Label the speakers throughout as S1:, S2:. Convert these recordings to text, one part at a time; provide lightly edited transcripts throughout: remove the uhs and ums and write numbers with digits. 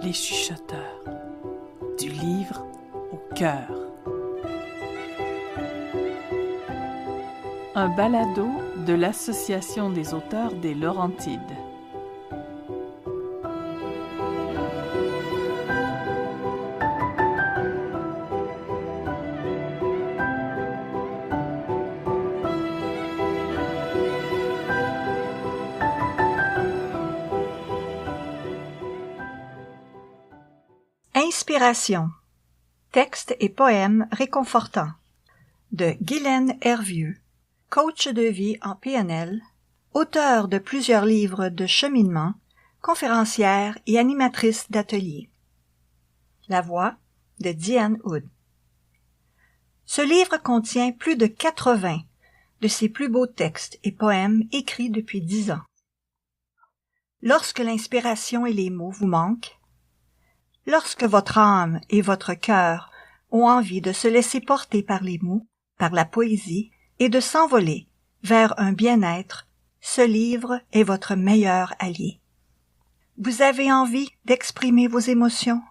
S1: les chuchoteurs, du livre au cœur. Un balado de l'Association des auteurs des Laurentides.
S2: Inspiration. Textes et poèmes réconfortants. De Guylaine Hervieux, coach de vie en PNL, auteure de plusieurs livres de cheminement, conférencière et animatrice d'ateliers. La voix de Diane Hood. Ce livre contient plus de 80 de ses plus beaux textes et poèmes écrits depuis 10 ans. Lorsque l'inspiration et les mots vous manquent, lorsque votre âme et votre cœur ont envie de se laisser porter par les mots, par la poésie, et de s'envoler vers un bien-être, ce livre est votre meilleur allié. Vous avez envie d'exprimer vos émotions,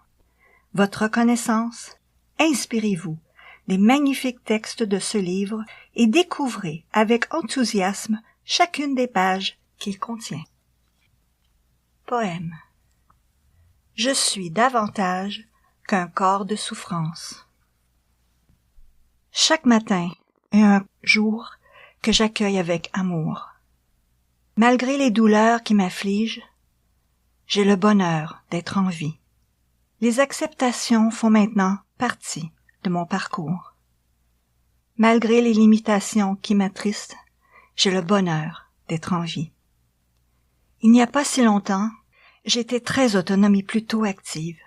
S2: votre reconnaissance? Inspirez-vous des magnifiques textes de ce livre et découvrez avec enthousiasme chacune des pages qu'il contient. Poème. Je suis davantage qu'un corps de souffrance. Chaque matin est un jour que j'accueille avec amour. Malgré les douleurs qui m'affligent, j'ai le bonheur d'être en vie. Les acceptations font maintenant partie de mon parcours. Malgré les limitations qui m'attristent, j'ai le bonheur d'être en vie. Il n'y a pas si longtemps, j'étais très autonome et plutôt active.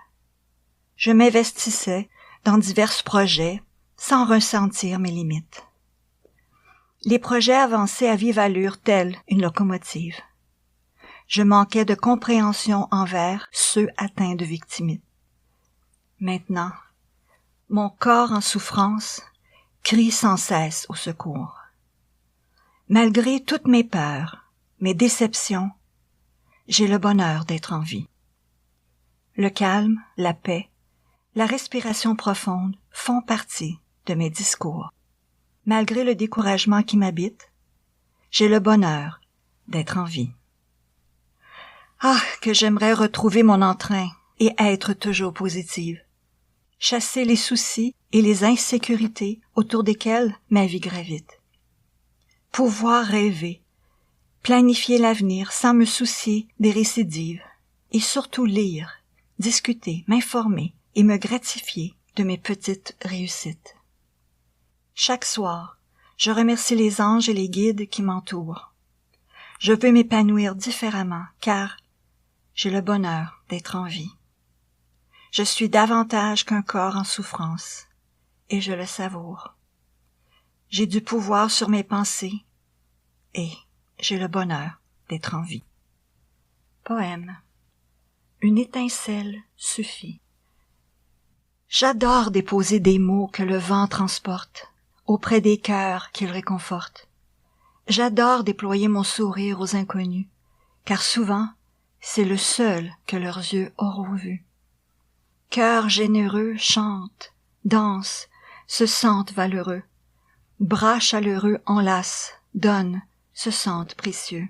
S2: Je m'investissais dans divers projets sans ressentir mes limites. Les projets avançaient à vive allure telle une locomotive. Je manquais de compréhension envers ceux atteints de victimite. Maintenant, mon corps en souffrance crie sans cesse au secours. Malgré toutes mes peurs, mes déceptions, j'ai le bonheur d'être en vie. Le calme, la paix, la respiration profonde font partie de mes discours. Malgré le découragement qui m'habite, j'ai le bonheur d'être en vie. Ah, que j'aimerais retrouver mon entrain et être toujours positive. Chasser les soucis et les insécurités autour desquelles ma vie gravite. Pouvoir rêver, planifier l'avenir sans me soucier des récidives et surtout lire, discuter, m'informer et me gratifier de mes petites réussites. Chaque soir, je remercie les anges et les guides qui m'entourent. Je veux m'épanouir différemment car j'ai le bonheur d'être en vie. Je suis davantage qu'un corps en souffrance et je le savoure. J'ai du pouvoir sur mes pensées et j'ai le bonheur d'être en vie. Poème. Une étincelle suffit. J'adore déposer des mots que le vent transporte auprès des cœurs qu'il réconforte. J'adore déployer mon sourire aux inconnus, car souvent, c'est le seul que leurs yeux auront vu. Cœurs généreux chantent, dansent, se sentent valeureux. Bras chaleureux enlacent, donnent, se sentent précieux.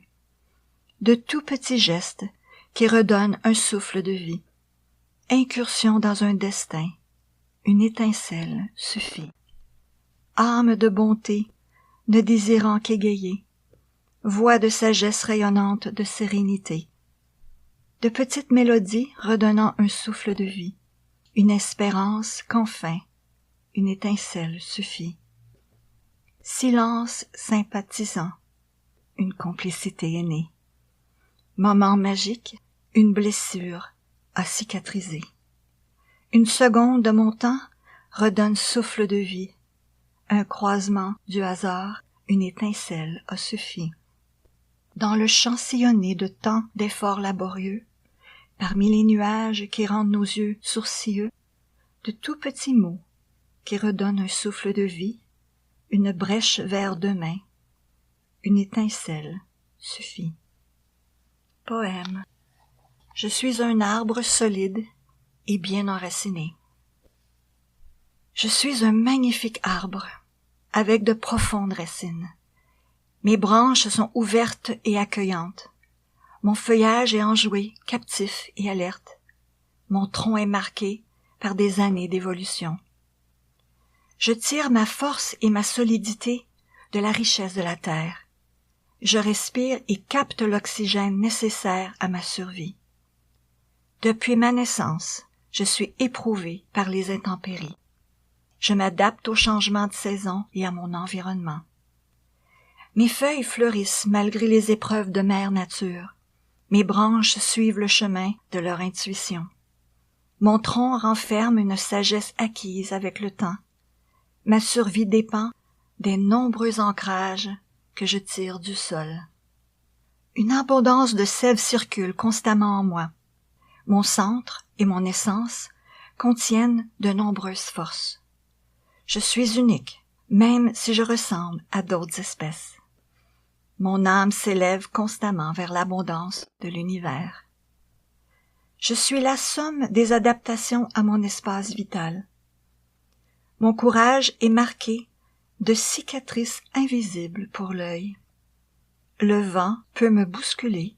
S2: De tout petits gestes qui redonnent un souffle de vie. Incursion dans un destin, une étincelle suffit. Âme de bonté, ne désirant qu'égayer, voix de sagesse rayonnante de sérénité. De petites mélodies redonnant un souffle de vie, une espérance qu'enfin, une étincelle suffit. Silence sympathisant, une complicité est née. Moment magique, une blessure a cicatrisé. Une seconde de mon temps redonne souffle de vie. Un croisement du hasard, une étincelle a suffi. Dans le champ sillonné de tant d'efforts laborieux, parmi les nuages qui rendent nos yeux sourcilleux, de tout petits mots qui redonnent un souffle de vie, une brèche vers demain, une étincelle suffit. Poème. Je suis un arbre solide et bien enraciné. Je suis un magnifique arbre, avec de profondes racines. Mes branches sont ouvertes et accueillantes. Mon feuillage est enjoué, captif et alerte. Mon tronc est marqué par des années d'évolution. Je tire ma force et ma solidité de la richesse de la terre. Je respire et capte l'oxygène nécessaire à ma survie. Depuis ma naissance, je suis éprouvé par les intempéries. Je m'adapte aux changements de saison et à mon environnement. Mes feuilles fleurissent malgré les épreuves de mère nature. Mes branches suivent le chemin de leur intuition. Mon tronc renferme une sagesse acquise avec le temps. Ma survie dépend des nombreux ancrages que je tire du sol. Une abondance de sève circule constamment en moi. Mon centre et mon essence contiennent de nombreuses forces. Je suis unique, même si je ressemble à d'autres espèces. Mon âme s'élève constamment vers l'abondance de l'univers. Je suis la somme des adaptations à mon espace vital. Mon courage est marqué de cicatrices invisibles pour l'œil. Le vent peut me bousculer,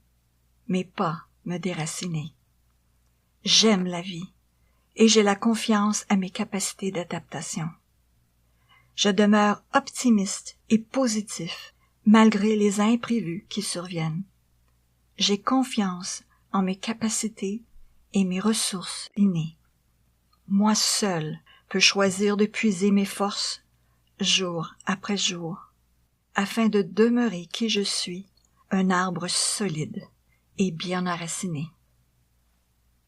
S2: mais pas me déraciner. J'aime la vie et j'ai la confiance à mes capacités d'adaptation. Je demeure optimiste et positif malgré les imprévus qui surviennent. J'ai confiance en mes capacités et mes ressources innées. Moi seul peux choisir de puiser mes forces jour après jour, afin de demeurer qui je suis, un arbre solide et bien enraciné.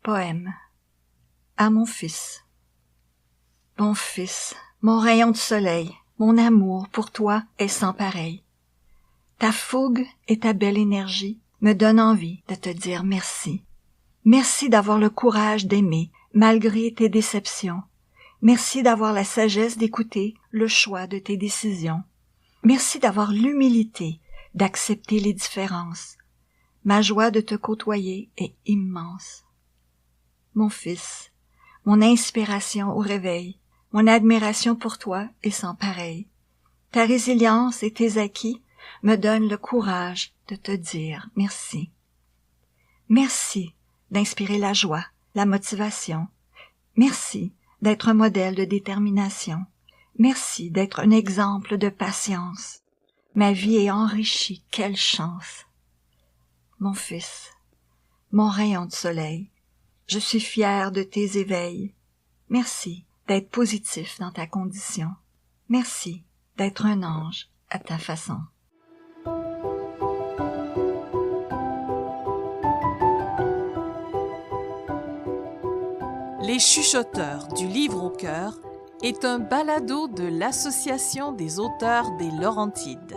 S2: Poème. À mon fils. Mon fils, mon rayon de soleil, mon amour pour toi est sans pareil. Ta fougue et ta belle énergie me donnent envie de te dire merci. Merci d'avoir le courage d'aimer malgré tes déceptions. Merci d'avoir la sagesse d'écouter le choix de tes décisions. Merci d'avoir l'humilité d'accepter les différences. Ma joie de te côtoyer est immense. Mon fils, mon inspiration au réveil, mon admiration pour toi est sans pareil. Ta résilience et tes acquis me donnent le courage de te dire merci. Merci d'inspirer la joie, la motivation. Merci d'être un modèle de détermination. Merci d'être un exemple de patience. Ma vie est enrichie, quelle chance. Mon fils, mon rayon de soleil, je suis fière de tes éveils. Merci d'être positif dans ta condition. Merci d'être un ange à ta façon.
S1: Les chuchoteurs du livre au cœur est un balado de l'Association des auteurs des Laurentides.